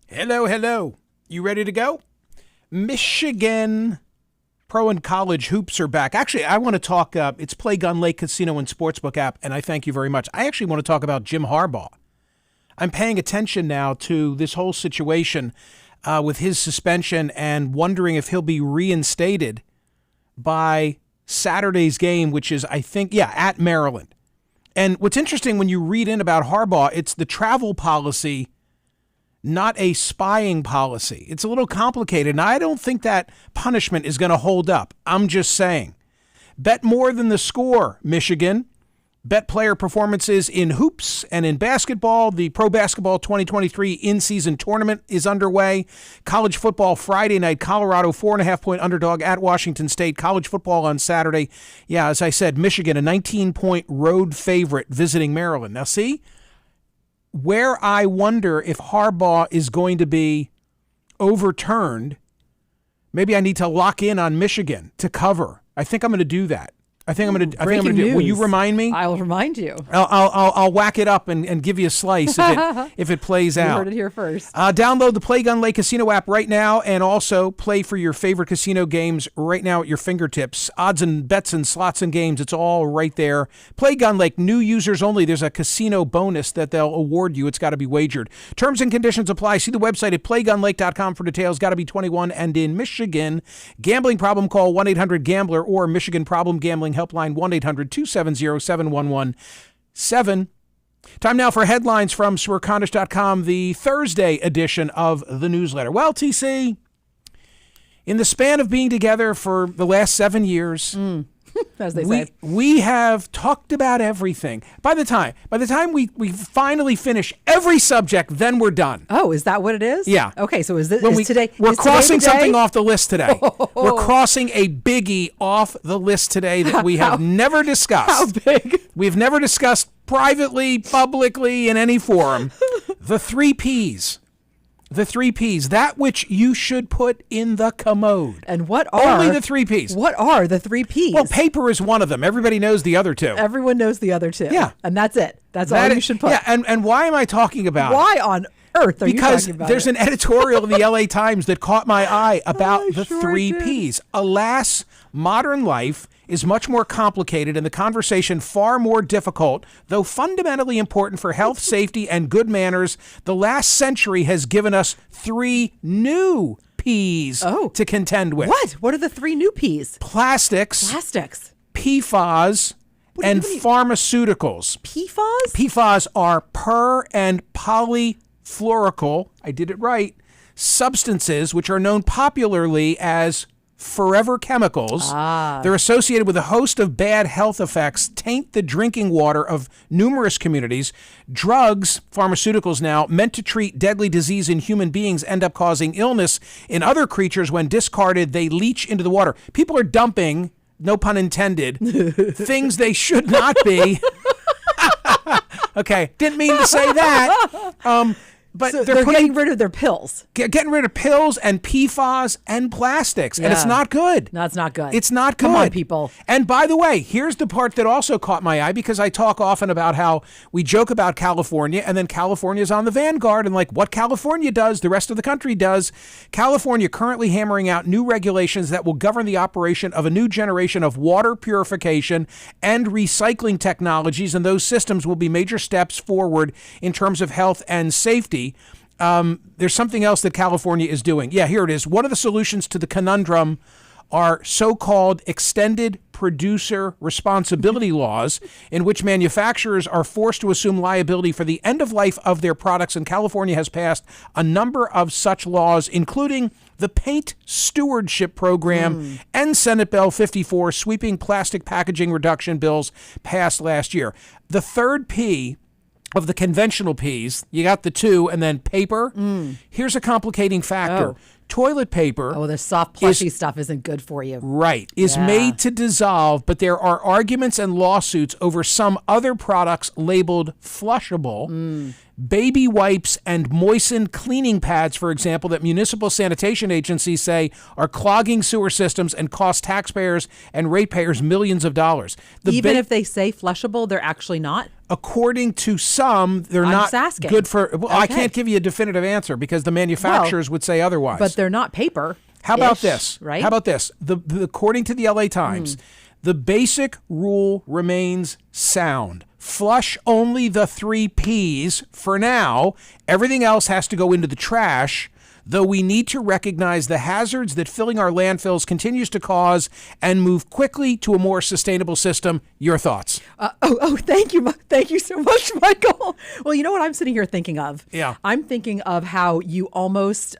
Hello, hello. You ready to go? Michigan pro and college hoops are back. Actually, I want to talk, it's Play Gun Lake Casino and Sportsbook app, and I thank you very much. I actually want to talk about Jim Harbaugh. I'm paying attention now to this whole situation with his suspension and wondering if he'll be reinstated by Saturday's game, which is, I think, at Maryland. And what's interesting when you read in about Harbaugh, it's the travel policy, not a spying policy. It's a little complicated, and I don't think that punishment is going to hold up. I'm just saying. Bet more than the score, Michigan. Bet player performances in hoops and in basketball. The Pro Basketball 2023 in-season tournament is underway. College football Friday night, Colorado 4.5-point underdog at Washington State. College football on Saturday. Yeah, as I said, Michigan, a 19-point road favorite visiting Maryland. Now, see, where I wonder if Harbaugh is going to be overturned, maybe I need to lock in on Michigan to cover. I think I'm going to do that. I think I'm going to do it. Will you remind me? I will remind you. I'll whack it up and give you a slice if it plays out. You heard it here first. Download the Play Gun Lake Casino app right now and also play for your favorite casino games right now at your fingertips. Odds and bets and slots and games, it's all right there. Play Gun Lake, new users only. There's a casino bonus that they'll award you. It's got to be wagered. Terms and conditions apply. See the website at playgunlake.com for details. Got to be 21 and in Michigan. Gambling problem, call 1-800-GAMBLER or Michigan Problem Gambling Helpline 1-800-270-7117. Time now for headlines from Smerconish.com, the Thursday edition of the newsletter. Well, TC, in the span of being together for the last 7 years, as they say, we have talked about everything. By the time we finally finish every subject, then we're done. Oh, is that what it is? Yeah. Okay, so is today? We're crossing something off the list today. Oh. We're crossing a biggie off the list today that we have never discussed. How big? We've never discussed privately, publicly, in any forum. The 3 Ps. The 3 Ps, that which you should put in the commode. And what are... Only the 3 Ps. What are the 3 Ps? Well, paper is one of them. Everybody knows the other two. Everyone knows the other two. Yeah. And that's it. That's all you should put. Yeah, and why am I talking about it? Why on earth are you talking about it? Because there's an editorial in the LA Times that caught my eye about the 3 Ps. Alas, modern life is much more complicated and the conversation far more difficult, though fundamentally important for health, safety, and good manners. The last century has given us 3 new Ps to contend with. What? What are the 3 new Ps? Plastics. PFAS. And pharmaceuticals. PFAS? PFAS are per- and polyfluoroalkyl, I did it right, substances which are known popularly as forever chemicals. They're associated with a host of bad health effects, taint the drinking water of numerous communities. Drugs, pharmaceuticals now, meant to treat deadly disease in human beings end up causing illness in other creatures. When discarded, they leach into the water. People are dumping, no pun intended, things they should not be. Okay, didn't mean to say that. But so they're getting rid of their pills. Getting rid of pills and PFAS and plastics. And it's not good. No, it's not good. It's not good. Come on, people. And by the way, here's the part that also caught my eye, because I talk often about how we joke about California, and then California's on the vanguard, and like what California does, the rest of the country does. California currently hammering out new regulations that will govern the operation of a new generation of water purification and recycling technologies, and those systems will be major steps forward in terms of health and safety. There's something else that California is doing. Yeah, here it is. One of the solutions to the conundrum are so-called extended producer responsibility laws, in which manufacturers are forced to assume liability for the end of life of their products. And California has passed a number of such laws, including the Paint Stewardship Program and Senate Bill 54, sweeping plastic packaging reduction bills passed last year. The third P of the conventional Ps, you got the 2 and then paper. Here's a complicating factor. toilet paper. Oh, the soft plushy stuff isn't good for you. Right. Is made to dissolve, but there are arguments and lawsuits over some other products labeled flushable. Baby wipes and moistened cleaning pads, for example, that municipal sanitation agencies say are clogging sewer systems and cost taxpayers and ratepayers millions of dollars. Even if they say flushable, they're actually not? According to some, they're not good for... Well, I can't give you a definitive answer because the manufacturers would say otherwise. But they're not paper. How about this? Right? How about this? According to the LA Times, the basic rule remains sound. Flush only the 3 Ps for now. Everything else has to go into the trash, though we need to recognize the hazards that filling our landfills continues to cause and move quickly to a more sustainable system. Your thoughts? Thank you. Thank you so much, Michael. Well, you know what I'm sitting here thinking of? Yeah. I'm thinking of how you almost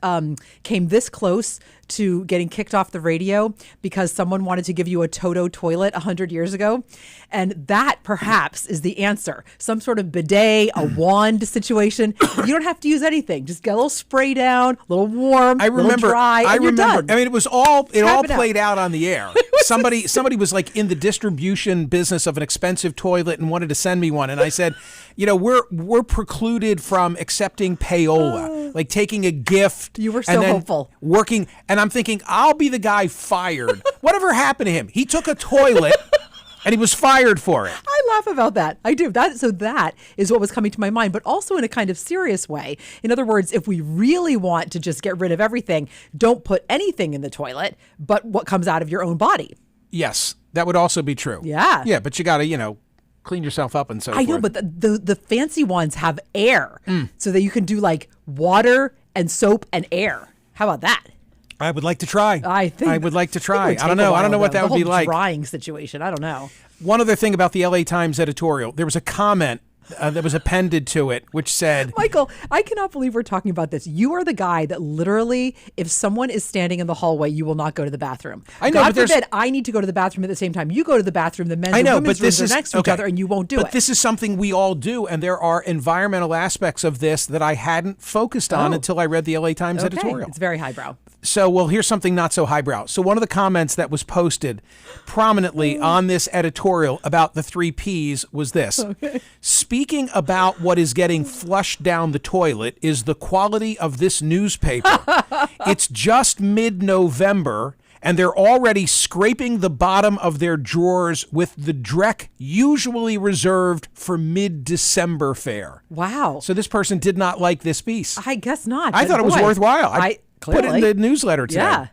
came this close to getting kicked off the radio because someone wanted to give you a Toto toilet 100 years ago. And that perhaps is the answer. Some sort of bidet, a wand situation. You don't have to use anything. Just get a little spray down, a little warm, a little dry, and you're done. I mean, it all played out on the air. Somebody was like in the distribution business of an expensive toilet and wanted to send me one. And I said, we're precluded from accepting payola, like taking a gift. You were so hopeful. Working. And I'm thinking, I'll be the guy fired. Whatever happened to him? He took a toilet and he was fired for it. I laugh about that. I do. So that is what was coming to my mind, but also in a kind of serious way. In other words, if we really want to just get rid of everything, don't put anything in the toilet, but what comes out of your own body. Yes, that would also be true. Yeah. Yeah, but you got to, clean yourself up and so forth. I know, but the fancy ones have air so that you can do like water and soap and air. How about that? I would like to try. I would like to try. I don't know. I don't know what that would be like. Drying situation. I don't know. One other thing about the LA Times editorial, there was a comment that was appended to it, which said, Michael, I cannot believe we're talking about this. You are the guy that literally, if someone is standing in the hallway, you will not go to the bathroom. I know, God forbid I need to go to the bathroom at the same time. You go to the bathroom, the men's and women's rooms are next to each other, and you won't do it. But this is something we all do, and there are environmental aspects of this that I hadn't focused on until I read the LA Times editorial. It's very highbrow. So, well, here's something not so highbrow. So one of the comments that was posted prominently on this editorial about the 3 Ps was this. Speaking about what is getting flushed down the toilet is the quality of this newspaper. It's just mid-November, and they're already scraping the bottom of their drawers with the dreck usually reserved for mid-December fare. Wow. So this person did not like this piece. I guess not. I thought it was worthwhile. I put it in the newsletter today. Yeah.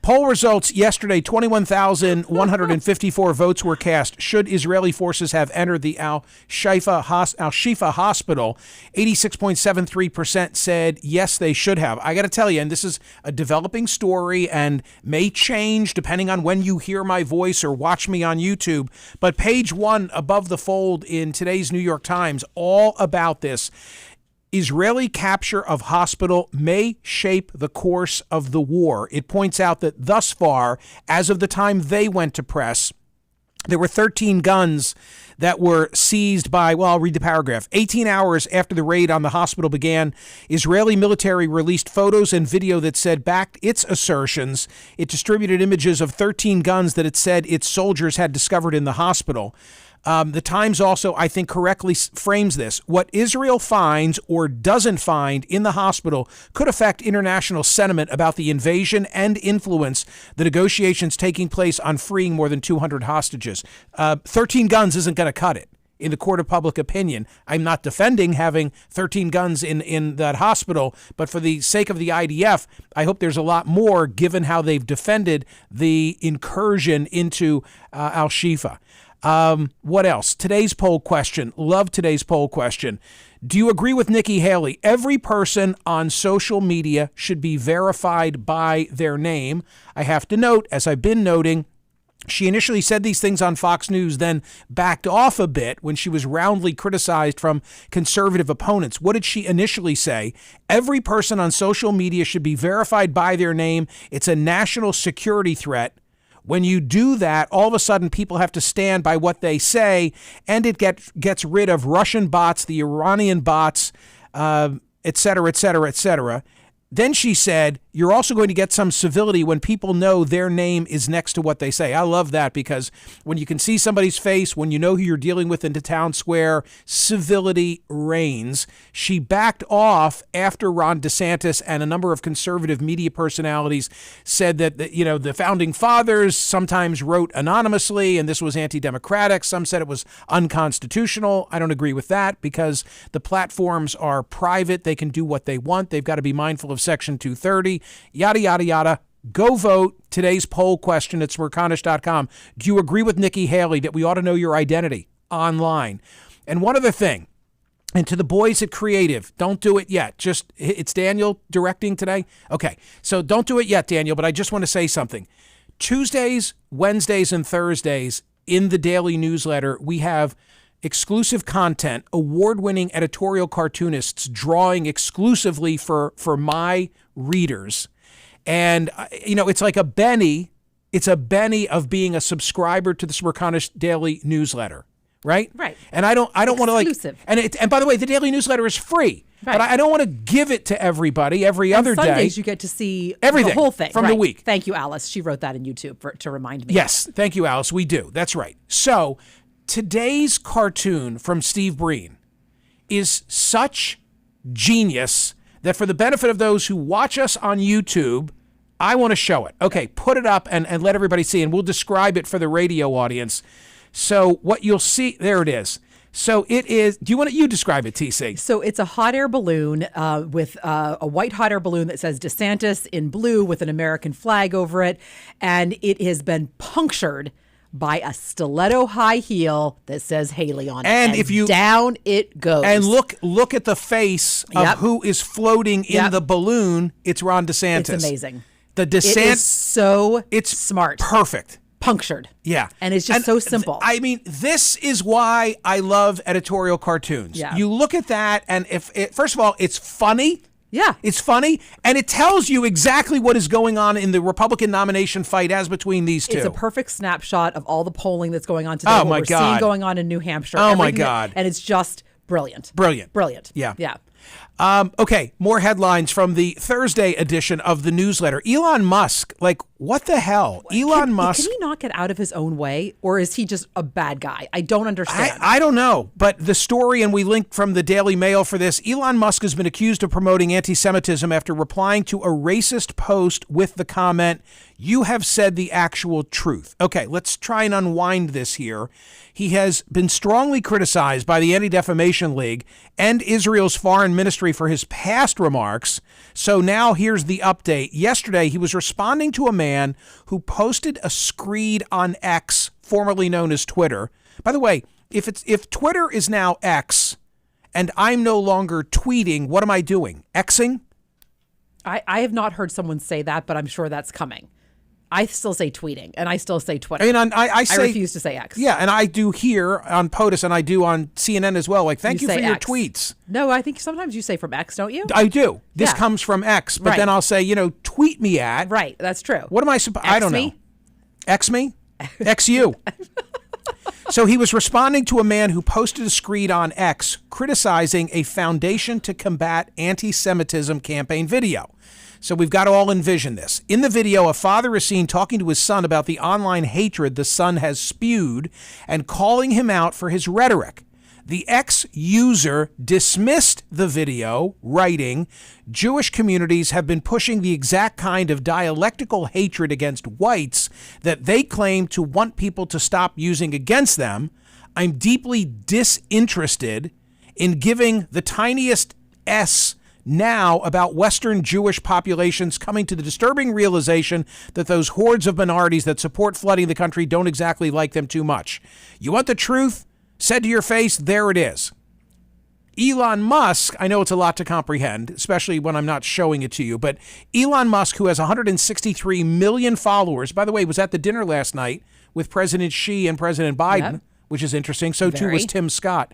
Poll results yesterday, 21,154 votes were cast. Should Israeli forces have entered the Al-Shifa hospital? 86.73% said yes, they should have. I got to tell you, and this is a developing story and may change depending on when you hear my voice or watch me on YouTube, but page 1 above the fold in today's New York Times, all about this. Israeli capture of hospital may shape the course of the war. It points out that thus far, as of the time they went to press, there were 13 guns that were seized by, well, I'll read the paragraph. 18 hours after the raid on the hospital began, Israeli military released photos and video that said backed its assertions. It distributed images of 13 guns that it said its soldiers had discovered in the hospital. The Times also, I think, correctly frames this. What Israel finds or doesn't find in the hospital could affect international sentiment about the invasion and influence the negotiations taking place on freeing more than 200 hostages. 13 guns isn't going to cut it in the court of public opinion. I'm not defending having 13 guns in that hospital, but for the sake of the IDF, I hope there's a lot more given how they've defended the incursion into Al-Shifa. What else? Today's poll question. Love today's poll question. Do you agree with Nikki Haley? Every person on social media should be verified by their name. I have to note, as I've been noting, she initially said these things on Fox News, then backed off a bit when she was roundly criticized from conservative opponents. What did she initially say? Every person on social media should be verified by their name. It's a national security threat. When you do that, all of a sudden people have to stand by what they say, and it gets rid of Russian bots, the Iranian bots, et cetera, et cetera, et cetera. Then she said, you're also going to get some civility when people know their name is next to what they say. I love that, because when you can see somebody's face, when you know who you're dealing with in the town square, civility reigns. She backed off after Ron DeSantis and a number of conservative media personalities said that the founding fathers sometimes wrote anonymously and this was anti-democratic. Some said it was unconstitutional. I don't agree with that, because the platforms are private. They can do what they want. They've got to be mindful of Section 230. Yada, yada, yada. Go vote. Today's poll question at Smerconish.com. Do you agree with Nikki Haley that we ought to know your identity online? And one other thing, and to the boys at Creative, don't do it yet. It's Daniel directing today? Okay, so don't do it yet, Daniel, but I just want to say something. Tuesdays, Wednesdays, and Thursdays in the daily newsletter, we have exclusive content, award-winning editorial cartoonists drawing exclusively for my readers. And, it's like a Benny. It's a Benny of being a subscriber to the Smerconish Daily Newsletter, right? Right. And I don't want to Exclusive. And by the way, the Daily Newsletter is free. Right. But I don't want to give it to everybody every other day. Sundays you get to see everything the whole thing from the week. Thank you, Alice. She wrote that in YouTube to remind me. Yes, thank you, Alice. We do. That's right. So today's cartoon from Steve Breen is such genius that for the benefit of those who watch us on YouTube, I want to show it. Okay, put it up and let everybody see, and we'll describe it for the radio audience. So what you'll see, there it is. So it is, you describe it, TC? So it's a hot air balloon with a white hot air balloon that says DeSantis in blue with an American flag over it. And it has been punctured by a stiletto high heel that says Haley on it. And if you down it goes. And look at the face of who is floating in the balloon. It's Ron DeSantis. It's amazing. The DeSantis. It is so it's smart. Perfect. Punctured. Yeah. And it's just so simple. I mean, this is why I love editorial cartoons. Yeah. You look at that, and first of all, it's funny. Yeah. It's funny, and it tells you exactly what is going on in the Republican nomination fight as between these two. It's a perfect snapshot of all the polling that's going on today. Oh, what my we're God. seeing going on in New Hampshire. Oh, my everything God. And it's just brilliant. Brilliant. Yeah. Okay, more headlines from the Thursday edition of the newsletter. Elon Musk, what the hell? Elon Musk. Can he not get out of his own way, or is he just a bad guy? I don't understand. I don't know, but the story, and we linked from the Daily Mail for this, Elon Musk has been accused of promoting anti-Semitism after replying to a racist post with the comment, "You have said the actual truth." Okay, let's try and unwind this here. He has been strongly criticized by the Anti-Defamation League and Israel's foreign ministry for his past remarks. So now here's the update. Yesterday, he was responding to a man who posted a screed on X, formerly known as Twitter. By the way, if Twitter is now X and I'm no longer tweeting, what am I doing? Xing? I have not heard someone say that, but I'm sure that's coming. I still say tweeting, and I still say Twitter. I mean, I refuse to say X. Yeah, and I do here on POTUS, and I do on CNN as well. Thank you for your X. tweets. No, I think sometimes you say from X, don't you? I do. This Yeah. comes from X, but Right. then I'll say, tweet me at. Right, that's true. What am I supposed? I don't know. me? X me? X you. So he was responding to a man who posted a screed on X criticizing a Foundation to Combat Anti-Semitism campaign video. So we've got to all envision this. In the video, a father is seen talking to his son about the online hatred the son has spewed and calling him out for his rhetoric. The ex-user dismissed the video, writing, "Jewish communities have been pushing the exact kind of dialectical hatred against whites that they claim to want people to stop using against them. I'm deeply disinterested in giving the tiniest S now about Western Jewish populations coming to the disturbing realization that those hordes of minorities that support flooding the country don't exactly like them too much. You want the truth? Said to your face, there it is." Elon Musk, I know it's a lot to comprehend, especially when I'm not showing it to you, but Elon Musk, who has 163 million followers, by the way, was at the dinner last night with President Xi and President Biden, Yep. which is interesting. So too Very. was Tim Scott.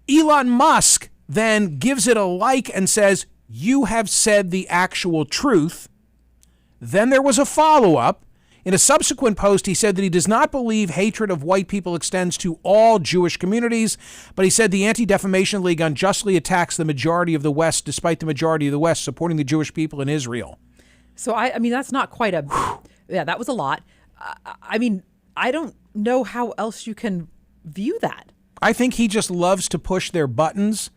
Elon Musk then gives it a like and says, "You have said the actual truth." Then there was a follow-up. In a subsequent post, he said that he does not believe hatred of white people extends to all Jewish communities, but he said the Anti-Defamation League unjustly attacks the majority of the West, despite the majority of the West supporting the Jewish people in Israel. So I mean, that's not quite a, yeah, that was a lot. I mean, I don't know how else you can view that. I think he just loves to push their buttons.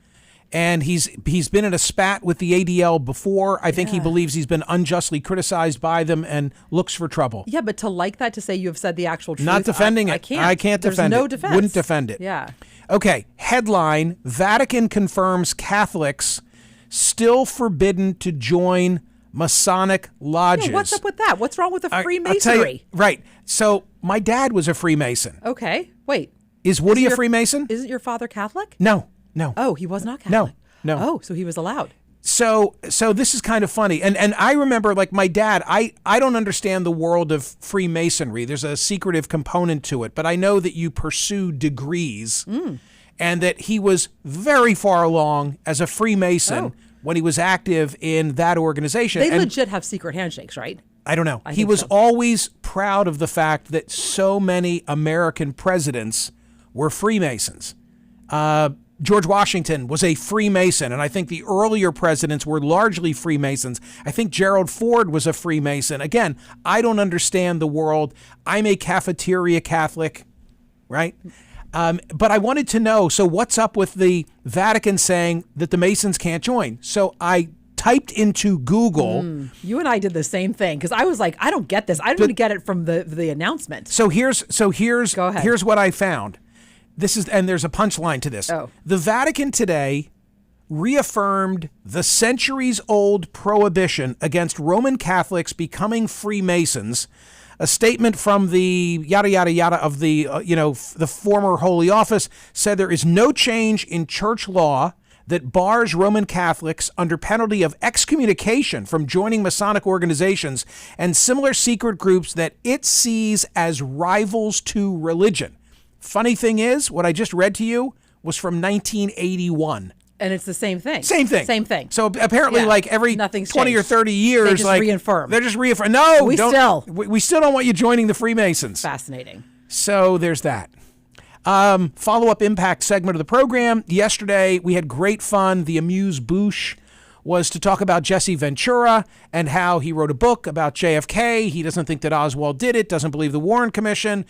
And he's been in a spat with the ADL before. I think he believes he's been unjustly criticized by them and looks for trouble. Yeah, but to like that, to say you have said the actual truth. Not defending it. I can't. I can't defend it. There's no defense. Wouldn't defend it. Yeah. Okay, headline, Vatican confirms Catholics still forbidden to join Masonic lodges. Yeah, what's up with that? What's wrong with a Freemasonry? I'll tell you, right. So my dad was a Freemason. Okay, wait. Is Woody a Freemason? Isn't your father Catholic? No. Oh, he was not Catholic? No. Oh, so he was allowed. So this is kind of funny. And I remember, like, my dad, I don't understand the world of Freemasonry. There's a secretive component to it, but I know that you pursue degrees and that he was very far along as a Freemason when he was active in that organization. They legit have secret handshakes, right? I don't know. He was always proud of the fact that so many American presidents were Freemasons. George Washington was a Freemason, and I think the earlier presidents were largely Freemasons. I think Gerald Ford was a Freemason. Again, I don't understand the world. I'm a cafeteria Catholic, right? But I wanted to know, so what's up with the Vatican saying that the Masons can't join? So I typed into Google. You and I did the same thing, because I was like, I don't get this. I didn't get it from the announcement. So here's Go ahead. Here's what I found. And there's a punchline to this. The Vatican today reaffirmed the centuries-old prohibition against Roman Catholics becoming Freemasons. A statement from the yada, yada, yada of the, the former Holy Office said there is no change in church law that bars Roman Catholics under penalty of excommunication from joining Masonic organizations and similar secret groups that it sees as rivals to religion. Funny thing is, what I just read to you was from 1981. And it's the same thing. Same thing. So apparently, like every Nothing's 20 changed. or 30 years, they just reaffirm. They're just reaffirm. No, we still don't want you joining the Freemasons. Fascinating. So there's that. Follow-up impact segment of the program. Yesterday, we had great fun. The amuse-bouche was to talk about Jesse Ventura and how he wrote a book about JFK. He doesn't think that Oswald did it, doesn't believe the Warren Commission.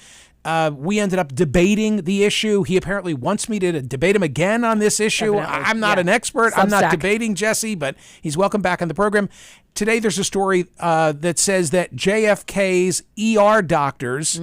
We ended up debating the issue. He apparently wants me to debate him again on this issue. Definitely. I'm not an expert. Substack. I'm not debating Jesse, but he's welcome back on the program. Today, there's a story that says that JFK's ER doctors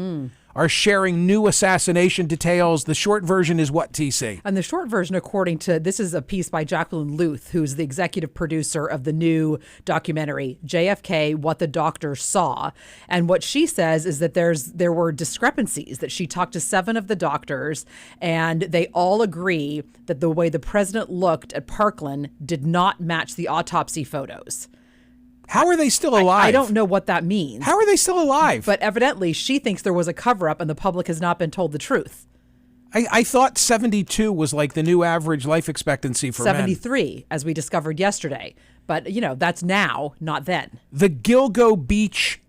are sharing new assassination details. The short version is what, TC? And the short version, according to, this is a piece by Jacqueline Luth, who's the executive producer of the new documentary, JFK, What the Doctor Saw. And what she says is that there were discrepancies, that she talked to 7 of the doctors, and they all agree that the way the president looked at Parkland did not match the autopsy photos. How are they still alive? I don't know what that means. How are they still alive? But evidently, she thinks there was a cover-up and the public has not been told the truth. I thought 72 was like the new average life expectancy for 73, as we discovered yesterday. But, that's now, not then. The Gilgo Beach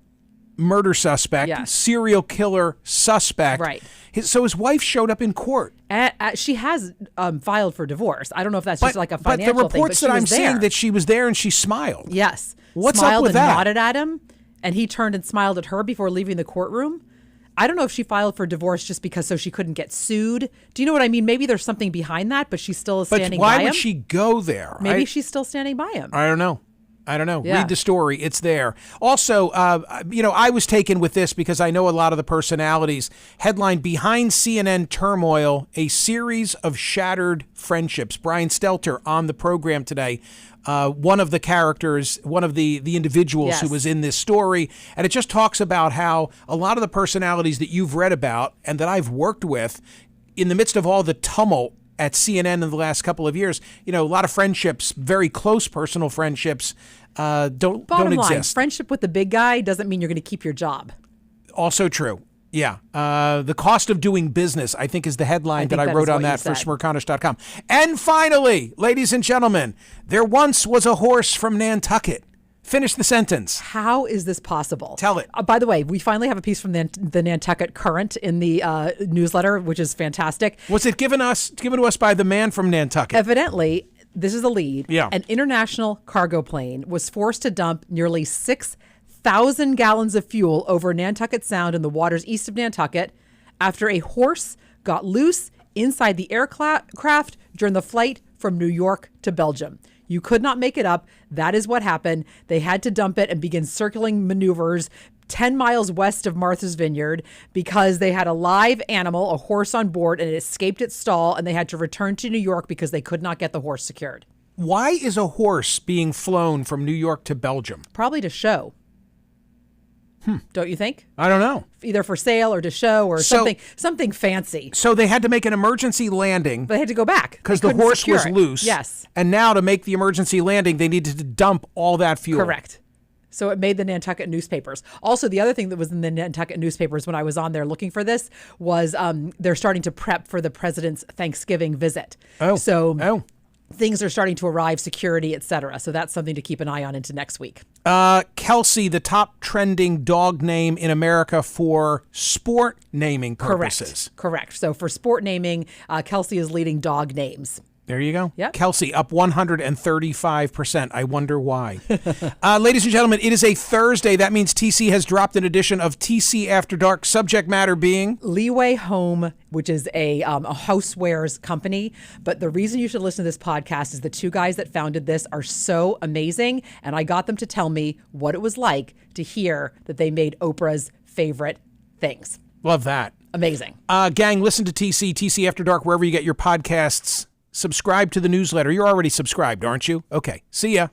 murder suspect, Yes. serial killer suspect. Right. So his wife showed up in court. She has filed for divorce. I don't know if that's just like a financial thing. But the reports she that I'm was there. seeing that she was there and she smiled. Yes. What's smiled up with and that? Nodded at him, and he turned and smiled at her before leaving the courtroom. I don't know if she filed for divorce just because so she couldn't get sued. Do you know what I mean? Maybe there's something behind that, but she's still standing by him. But why would she go there? Maybe she's still standing by him. I don't know. Yeah. Read the story. It's there. Also, I was taken with this because I know a lot of the personalities. Headline, Behind CNN Turmoil, a series of shattered friendships. Brian Stelter on the program today. One of the characters, one of the individuals who was in this story. And it just talks about how a lot of the personalities that you've read about and that I've worked with in the midst of all the tumult at CNN in the last couple of years, a lot of friendships, very close personal friendships, don't line, exist. Friendship with the big guy doesn't mean you're going to keep your job. Also true. Yeah. The cost of doing business, I think, is the headline that I wrote on that for Smerconish.com. And finally, ladies and gentlemen, there once was a horse from Nantucket. Finish the sentence. How is this possible? Tell it. By the way, we finally have a piece from the Nantucket Current in the newsletter, which is fantastic. Was it given to us by the man from Nantucket? Evidently, this is a lead. Yeah. An international cargo plane was forced to dump nearly 6,000 gallons of fuel over Nantucket Sound in the waters east of Nantucket after a horse got loose inside the aircraft during the flight from New York to Belgium. You could not make it up. That is what happened. They had to dump it and begin circling maneuvers 10 miles west of Martha's Vineyard because they had a live animal, a horse on board, and it escaped its stall, and they had to return to New York because they could not get the horse secured. Why is a horse being flown from New York to Belgium? Probably to show. Don't you think? I don't know. Either for sale or to show or something fancy. So they had to make an emergency landing. They had to go back. Because the horse was loose. Yes. And now to make the emergency landing, they needed to dump all that fuel. Correct. So it made the Nantucket newspapers. Also, the other thing that was in the Nantucket newspapers when I was on there looking for this was they're starting to prep for the president's Thanksgiving visit. Things are starting to arrive, security, et cetera. So that's something to keep an eye on into next week. Kelsey, the top trending dog name in America for sport naming purposes. Correct. So for sport naming, Kelsey is leading dog names. There you go. Yep. Kelsey up 135%. I wonder why. Ladies and gentlemen, it is a Thursday. That means TC has dropped an edition of TC After Dark, subject matter being Leeway Home, which is a housewares company. But the reason you should listen to this podcast is the two guys that founded this are so amazing. And I got them to tell me what it was like to hear that they made Oprah's favorite things. Love that. Amazing. Gang, listen to TC After Dark, wherever you get your podcasts. Subscribe to the newsletter. You're already subscribed, aren't you? Okay. See ya.